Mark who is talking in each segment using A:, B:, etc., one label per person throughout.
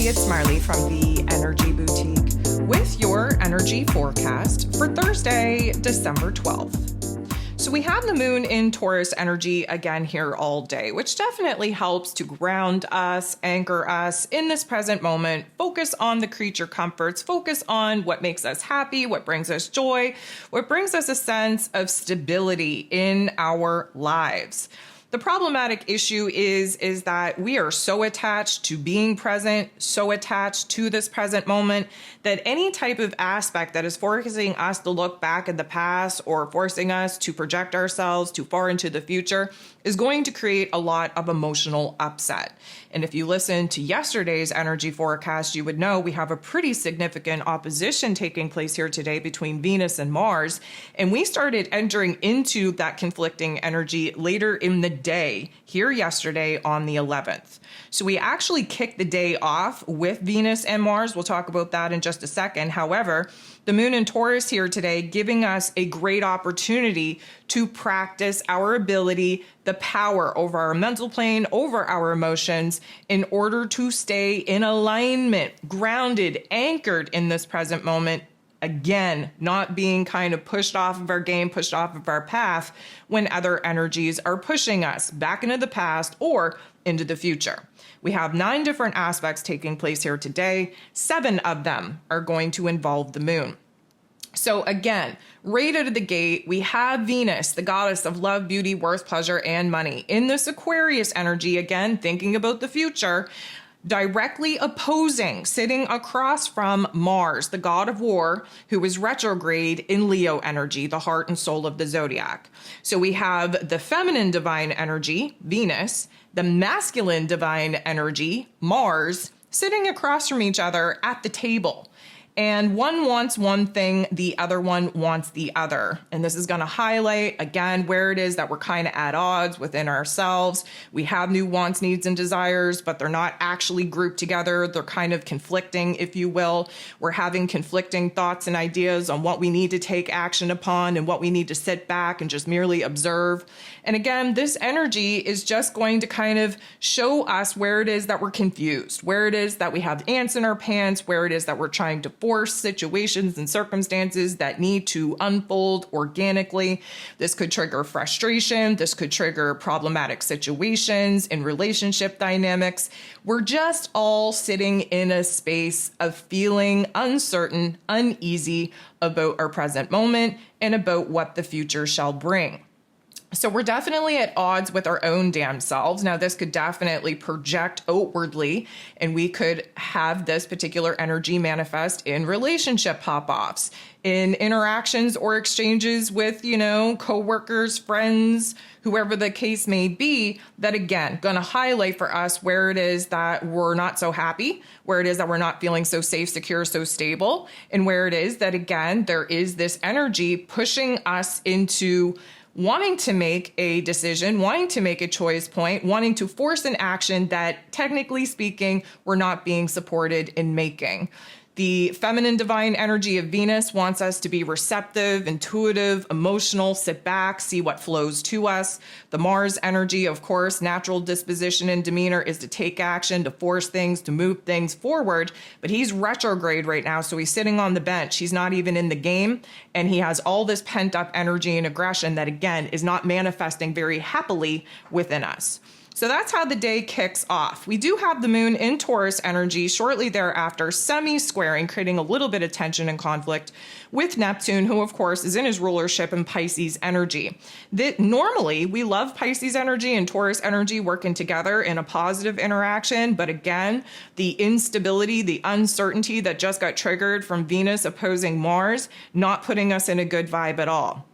A: It's Marley from the Energy Boutique with your energy forecast for Thursday, December 12th. So we have the moon in Taurus energy again here all day, which definitely helps to ground us, anchor us in this present moment, focus on the creature comforts, focus on what makes us happy, what brings us joy, what brings us a sense of stability in our lives. The problematic issue is that we are so attached to being present, so attached to this present moment, that any type of aspect that is forcing us to look back at the past or forcing us to project ourselves too far into the future is going to create a lot of emotional upset. And if you listen to yesterday's energy forecast, you would know we have a pretty significant opposition taking place here today between Venus and Mars. And we started entering into that conflicting energy later in the day here yesterday on the 11th. So we actually kicked the day off with Venus and Mars. We'll talk about that in just a second. However, the moon in Taurus here today giving us a great opportunity to practice our ability, the power over our mental plane, over our emotions, in order to stay in alignment, grounded, anchored in this present moment. Again, not being kind of pushed off of our game, pushed off of our path when other energies are pushing us back into the past or into the future. We have 9 different aspects taking place here today. 7 of them are going to involve the moon. So again, right out of the gate, we have Venus, the goddess of love, beauty, worth, pleasure, and money. In this Aquarius energy, again, thinking about the future, directly opposing, sitting across from Mars, the god of war, who is retrograde in Leo energy, the heart and soul of the zodiac. So we have the feminine divine energy, Venus, the masculine divine energy, Mars, sitting across from each other at the table. And one wants one thing, the other one wants the other. And this is going to highlight, again, where it is that we're kind of at odds within ourselves. We have new wants, needs, and desires, but they're not actually grouped together. They're kind of conflicting, if you will. We're having conflicting thoughts and ideas on what we need to take action upon and what we need to sit back and just merely observe. And again, this energy is just going to kind of show us where it is that we're confused, where it is that we have ants in our pants, where it is that we're trying to force situations and circumstances that need to unfold organically. This could trigger frustration. This could trigger problematic situations in relationship dynamics. We're just all sitting in a space of feeling uncertain, uneasy about our present moment and about what the future shall bring. So we're definitely at odds with our own damn selves. Now, this could definitely project outwardly, and we could have this particular energy manifest in relationship pop-offs, in interactions or exchanges with, coworkers, friends, whoever the case may be, that again, going to highlight for us where it is that we're not so happy, where it is that we're not feeling so safe, secure, so stable, and where it is that, again, there is this energy pushing us into wanting to make a decision, wanting to make a choice point, wanting to force an action that, technically speaking, we're not being supported in making. The feminine divine energy of Venus wants us to be receptive, intuitive, emotional, sit back, see what flows to us. The Mars energy, of course, natural disposition and demeanor is to take action, to force things, to move things forward. But he's retrograde right now, so he's sitting on the bench. He's not even in the game, and he has all this pent-up energy and aggression that, again, is not manifesting very happily within us. So that's how the day kicks off. We do have the moon in Taurus energy shortly thereafter, semi-squaring, creating a little bit of tension and conflict with Neptune, who of course is in his rulership in Pisces energy. Normally, we love Pisces energy and Taurus energy working together in a positive interaction. But again, the instability, the uncertainty that just got triggered from Venus opposing Mars, not putting us in a good vibe at all.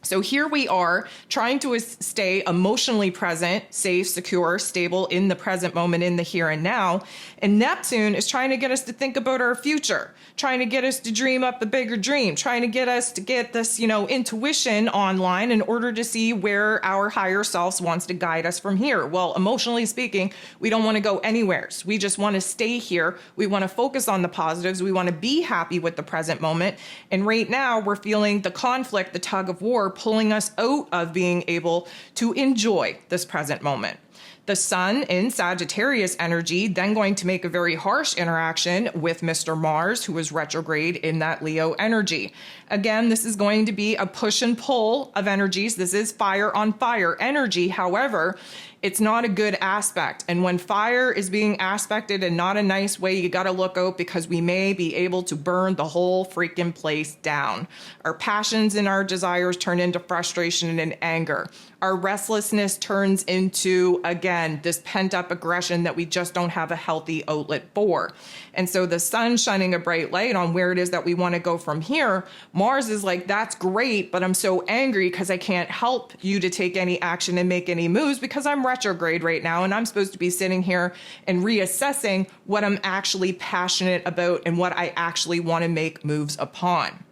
A: So here we are trying to stay emotionally present, safe, secure, stable in the present moment, in the here and now. And Neptune is trying to get us to think about our future, trying to get us to dream up a bigger dream, trying to get us to get this, intuition online in order to see where our higher selves wants to guide us from here. Well, emotionally speaking, we don't want to go anywhere. We just want to stay here. We want to focus on the positives. We want to be happy with the present moment. And right now we're feeling the conflict, the tug of war, pulling us out of being able to enjoy this present moment. The sun in Sagittarius energy then going to make a very harsh interaction with Mr. Mars, who is retrograde in that Leo energy. Again, this is going to be a push and pull of energies. This is fire on fire energy. However, it's not a good aspect. And when fire is being aspected in not a nice way, you got to look out, because we may be able to burn the whole freaking place down. Our passions and our desires turn into frustration and anger. Our restlessness turns into, again, this pent up aggression that we just don't have a healthy outlet for. And so the sun shining a bright light on where it is that we want to go from here. Mars is like, that's great, but I'm so angry because I can't help you to take any action and make any moves because I'm retrograde right now. And I'm supposed to be sitting here and reassessing what I'm actually passionate about and what I actually want to make moves upon.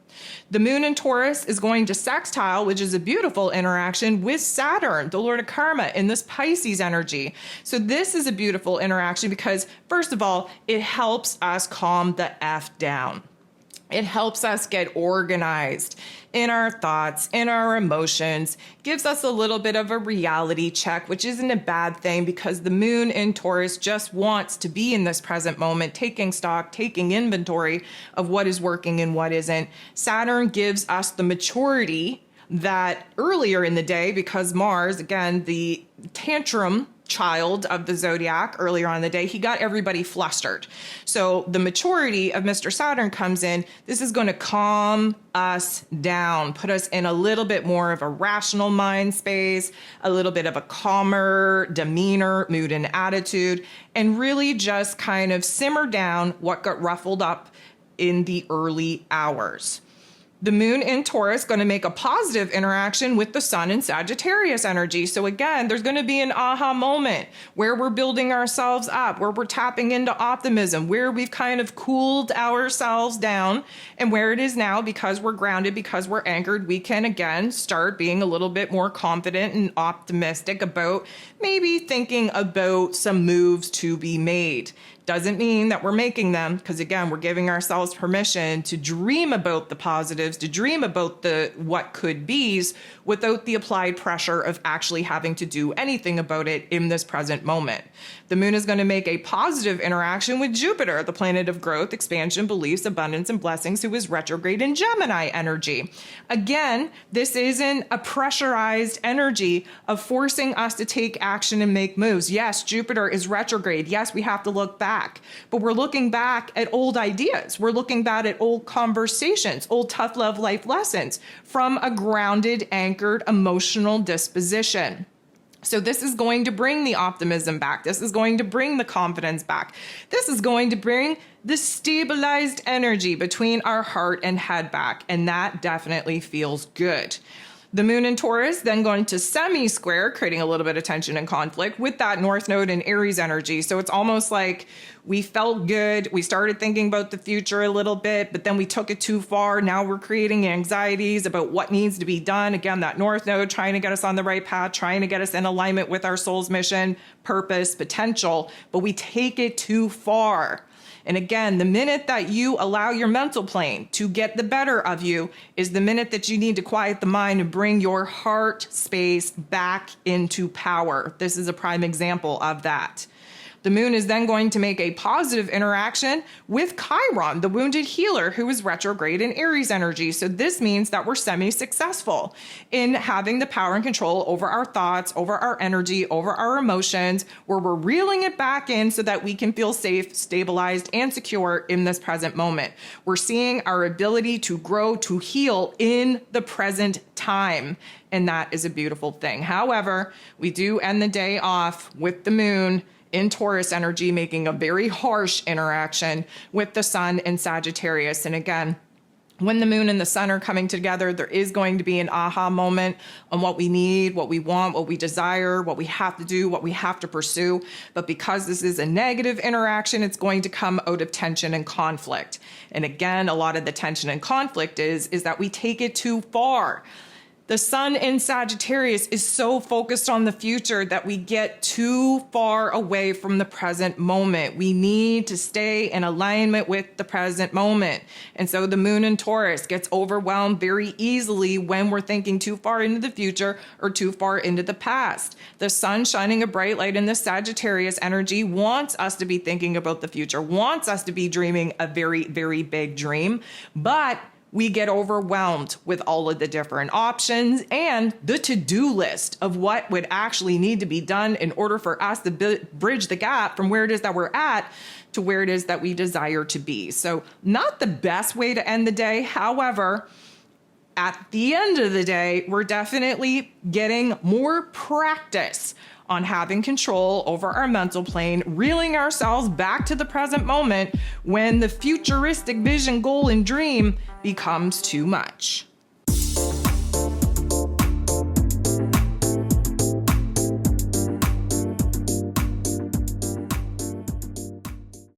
A: The moon in Taurus is going to sextile, which is a beautiful interaction, with Saturn, the Lord of Karma, in this Pisces energy. So this is a beautiful interaction because, first of all, it helps us calm the F down. It helps us get organized in our thoughts, in our emotions, gives us a little bit of a reality check, which isn't a bad thing because the moon in Taurus just wants to be in this present moment, taking stock, taking inventory of what is working and what isn't. Saturn gives us the maturity that earlier in the day, because Mars, again, the tantrum child of the zodiac earlier on in the day, he got everybody flustered. So the maturity of Mr. Saturn comes in. This is going to calm us down, put us in a little bit more of a rational mind space, a little bit of a calmer demeanor, mood, and attitude, and really just kind of simmer down what got ruffled up in the early hours. The moon in Taurus is going to make a positive interaction with the sun in Sagittarius energy. So again, there's going to be an aha moment where we're building ourselves up, where we're tapping into optimism, where we've kind of cooled ourselves down, and where it is now, because we're grounded, because we're anchored, we can again start being a little bit more confident and optimistic about maybe thinking about some moves to be made. Doesn't mean that we're making them, because again, we're giving ourselves permission to dream about the positives, to dream about the what could be's without the applied pressure of actually having to do anything about it in this present moment. The moon is going to make a positive interaction with Jupiter, the planet of growth, expansion, beliefs, abundance, and blessings, who is retrograde in Gemini energy. Again, this isn't a pressurized energy of forcing us to take action and make moves. Yes, Jupiter is retrograde. Yes, we have to look back, but we're looking back at old ideas. We're looking back at old conversations, old tough love life lessons from a grounded, anchored, emotional disposition. So this is going to bring the optimism back. This is going to bring the confidence back. This is going to bring the stabilized energy between our heart and head back. And that definitely feels good. The moon in Taurus then going to semi-square, creating a little bit of tension and conflict with that North Node in Aries energy. So it's almost like we felt good. We started thinking about the future a little bit, but then we took it too far. Now we're creating anxieties about what needs to be done. Again, that North Node trying to get us on the right path, trying to get us in alignment with our soul's mission, purpose, potential, but we take it too far. And again, the minute that you allow your mental plane to get the better of you is the minute that you need to quiet the mind and bring your heart space back into power. This is a prime example of that. The moon is then going to make a positive interaction with Chiron, the wounded healer, who is retrograde in Aries energy. So this means that we're semi-successful in having the power and control over our thoughts, over our energy, over our emotions, where we're reeling it back in so that we can feel safe, stabilized, and secure in this present moment. We're seeing our ability to grow, to heal in the present time. And that is a beautiful thing. However, we do end the day off with the moon in Taurus energy, making a very harsh interaction with the sun in Sagittarius. And again, when the moon and the sun are coming together, there is going to be an aha moment on what we need, what we want, what we desire, what we have to do, what we have to pursue. But because this is a negative interaction, it's going to come out of tension and conflict. And again, a lot of the tension and conflict is that we take it too far. The sun in Sagittarius is so focused on the future that we get too far away from the present moment. We need to stay in alignment with the present moment. And so the moon in Taurus gets overwhelmed very easily when we're thinking too far into the future or too far into the past. The sun shining a bright light in the Sagittarius energy wants us to be thinking about the future, wants us to be dreaming a very, very big dream, but we get overwhelmed with all of the different options and the to-do list of what would actually need to be done in order for us to bridge the gap from where it is that we're at to where it is that we desire to be. So not the best way to end the day. However, at the end of the day, we're definitely getting more practice on having control over our mental plane, reeling ourselves back to the present moment when the futuristic vision, goal, and dream becomes too much.